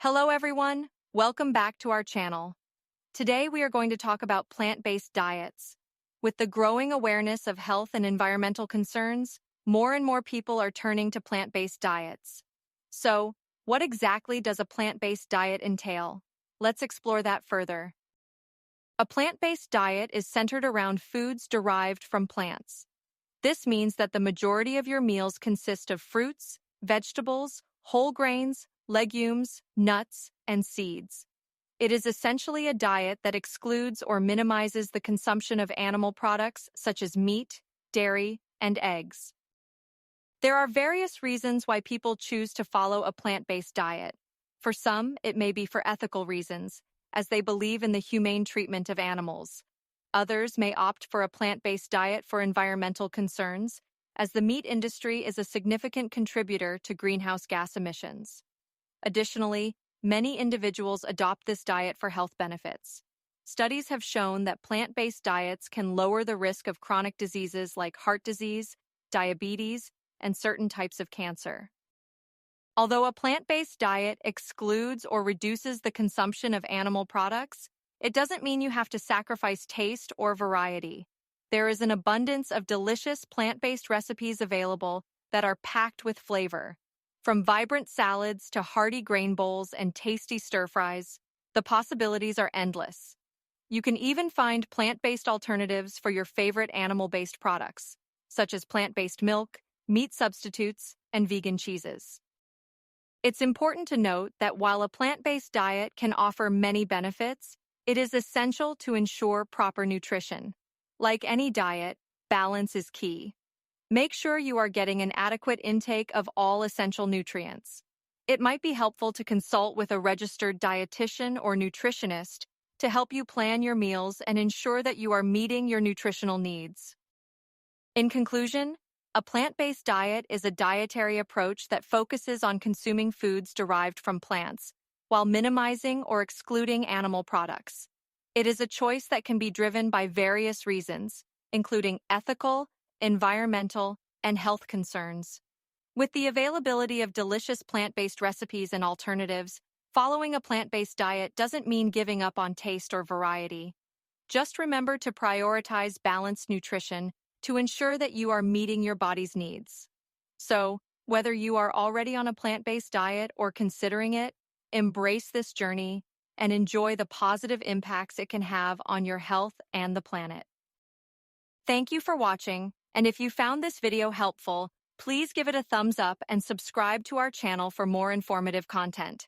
Hello everyone, welcome back to our channel. Today we are going to talk about plant-based diets. With the growing awareness of health and environmental concerns, more and more people are turning to plant-based diets. So, what exactly does a plant-based diet entail? Let's explore that further. A plant-based diet is centered around foods derived from plants. This means that the majority of your meals consist of fruits, vegetables, whole grains, legumes, nuts, and seeds. It is essentially a diet that excludes or minimizes the consumption of animal products such as meat, dairy, and eggs. There are various reasons why people choose to follow a plant-based diet. For some, it may be for ethical reasons, as they believe in the humane treatment of animals. Others may opt for a plant-based diet for environmental concerns, as the meat industry is a significant contributor to greenhouse gas emissions. Additionally, many individuals adopt this diet for health benefits. Studies have shown that plant-based diets can lower the risk of chronic diseases like heart disease, diabetes, and certain types of cancer. Although a plant-based diet excludes or reduces the consumption of animal products, it doesn't mean you have to sacrifice taste or variety. There is an abundance of delicious plant-based recipes available that are packed with flavor. From vibrant salads to hearty grain bowls and tasty stir-fries, the possibilities are endless. You can even find plant-based alternatives for your favorite animal-based products, such as plant-based milk, meat substitutes, and vegan cheeses. It's important to note that while a plant-based diet can offer many benefits, it is essential to ensure proper nutrition. Like any diet, balance is key. Make sure you are getting an adequate intake of all essential nutrients. It might be helpful to consult with a registered dietitian or nutritionist to help you plan your meals and ensure that you are meeting your nutritional needs. In conclusion, a plant-based diet is a dietary approach that focuses on consuming foods derived from plants, while minimizing or excluding animal products. It is a choice that can be driven by various reasons, including ethical, environmental, and health concerns. With the availability of delicious plant-based recipes and alternatives, following a plant-based diet doesn't mean giving up on taste or variety. Just remember to prioritize balanced nutrition to ensure that you are meeting your body's needs. So, whether you are already on a plant-based diet or considering it, embrace this journey and enjoy the positive impacts it can have on your health and the planet. Thank you for watching, and if you found this video helpful, please give it a thumbs up and subscribe to our channel for more informative content.